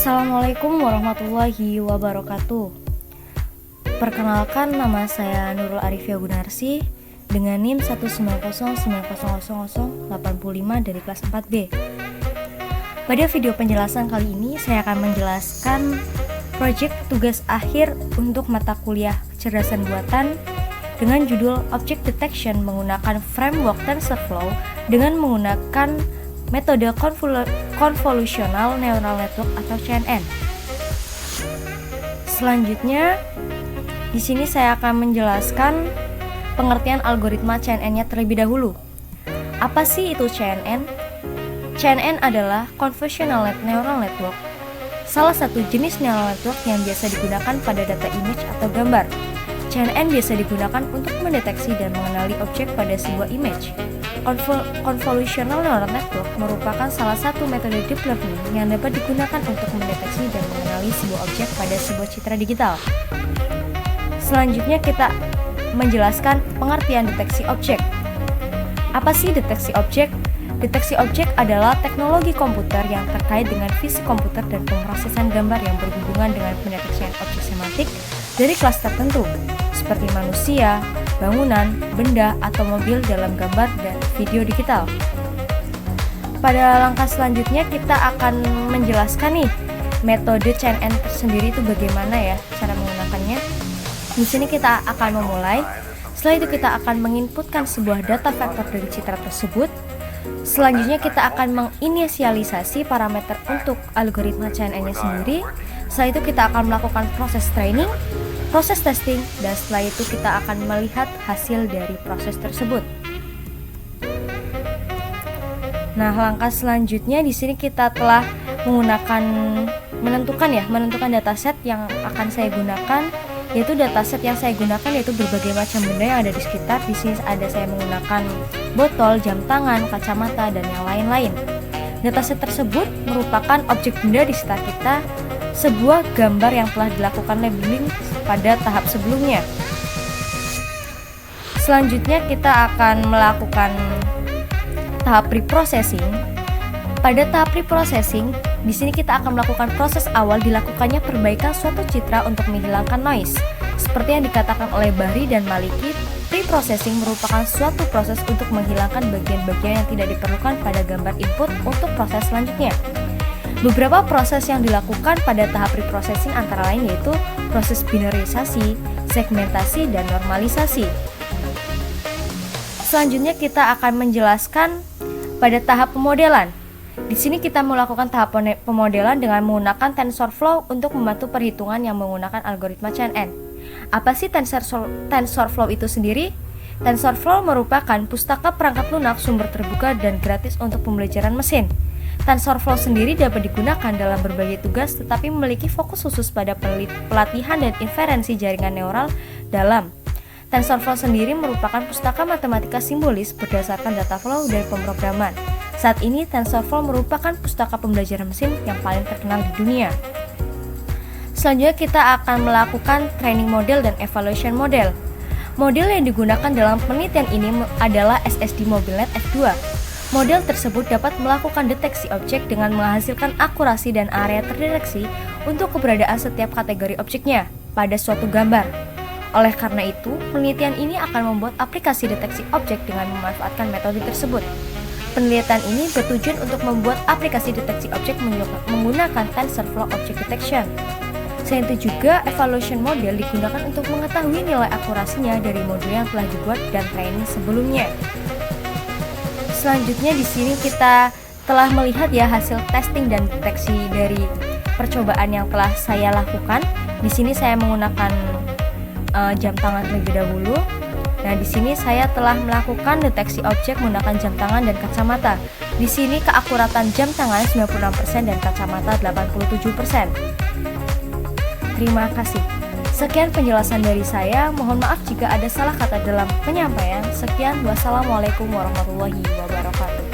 Assalamualaikum warahmatullahi wabarakatuh. Perkenalkan, nama saya Nurul Arifia Gunarsi dengan NIM 190900085 dari kelas 4B. Pada video penjelasan kali ini saya akan menjelaskan proyek tugas akhir untuk mata kuliah kecerdasan buatan dengan judul Object Detection menggunakan Framework TensorFlow dengan menggunakan metode Convolutional Neural Network atau CNN. Selanjutnya, di sini saya akan menjelaskan pengertian algoritma CNN-nya terlebih dahulu. Apa sih itu CNN? CNN adalah Convolutional Neural Network, salah satu jenis neural network yang biasa digunakan pada data image atau gambar. CNN biasa digunakan untuk mendeteksi dan mengenali objek pada sebuah image. Convolutional Neural Network merupakan salah satu metode deep learning yang dapat digunakan untuk mendeteksi dan mengenali sebuah objek pada sebuah citra digital. Selanjutnya kita menjelaskan pengertian deteksi objek. Apa sih deteksi objek? Deteksi objek adalah teknologi komputer yang terkait dengan fisik komputer dan pemrosesan gambar yang berhubungan dengan pendeteksian objek semantik dari kelas tertentu, seperti manusia, bangunan, benda, atau mobil dalam gambar dan video digital. Pada langkah selanjutnya kita akan menjelaskan nih metode CNN sendiri itu bagaimana ya cara menggunakannya. Di sini kita akan memulai. Setelah itu kita akan menginputkan sebuah data vektor dari citra tersebut. Selanjutnya kita akan menginisialisasi parameter untuk algoritma CNN-nya sendiri. Setelah itu kita akan melakukan proses training, proses testing, dan setelah itu kita akan melihat hasil dari proses tersebut. Nah, langkah selanjutnya di sini kita telah menentukan dataset yang akan saya gunakan, yaitu dataset yang saya gunakan yaitu berbagai macam benda yang ada di sekitar. Di sini saya menggunakan botol, jam tangan, kacamata, dan yang lain-lain. Dataset tersebut merupakan objek benda di sekitar kita, sebuah gambar yang telah dilakukan labeling pada tahap sebelumnya. Selanjutnya kita akan melakukan tahap preprocessing. Pada tahap preprocessing, di sini kita akan melakukan proses awal dilakukannya perbaikan suatu citra untuk menghilangkan noise. Seperti yang dikatakan oleh Bahri dan Maliki, preprocessing merupakan suatu proses untuk menghilangkan bagian-bagian yang tidak diperlukan pada gambar input untuk proses selanjutnya. Beberapa proses yang dilakukan pada tahap preprocessing antara lain yaitu proses binarisasi, segmentasi, dan normalisasi. Selanjutnya kita akan menjelaskan pada tahap pemodelan. Di sini kita melakukan tahap pemodelan dengan menggunakan TensorFlow untuk membantu perhitungan yang menggunakan algoritma CNN. Apa sih TensorFlow itu sendiri? TensorFlow merupakan pustaka perangkat lunak sumber terbuka dan gratis untuk pembelajaran mesin. TensorFlow sendiri dapat digunakan dalam berbagai tugas tetapi memiliki fokus khusus pada pelatihan dan inferensi jaringan neural dalam. TensorFlow sendiri merupakan pustaka matematika simbolis berdasarkan data flow dan pemrograman. Saat ini TensorFlow merupakan pustaka pembelajaran mesin yang paling terkenal di dunia. Selanjutnya kita akan melakukan training model dan evaluation model. Model yang digunakan dalam penelitian ini adalah SSD MobileNet F2. Model tersebut dapat melakukan deteksi objek dengan menghasilkan akurasi dan area terdeteksi untuk keberadaan setiap kategori objeknya pada suatu gambar. Oleh karena itu, penelitian ini akan membuat aplikasi deteksi objek dengan memanfaatkan metode tersebut. Penelitian ini bertujuan untuk membuat aplikasi deteksi objek menggunakan TensorFlow Object Detection. Selain itu juga, evaluation model digunakan untuk mengetahui nilai akurasinya dari model yang telah dibuat dan training sebelumnya. Selanjutnya di sini kita telah melihat ya hasil testing dan deteksi dari percobaan yang telah saya lakukan. Di sini saya menggunakan jam tangan terlebih dahulu. Nah, di sini saya telah melakukan deteksi objek menggunakan jam tangan dan kacamata. Di sini keakuratan jam tangan 96% dan kacamata 87%. Terima kasih. Sekian penjelasan dari saya. Mohon maaf jika ada salah kata dalam penyampaian. Sekian, wassalamualaikum warahmatullahi wabarakatuh.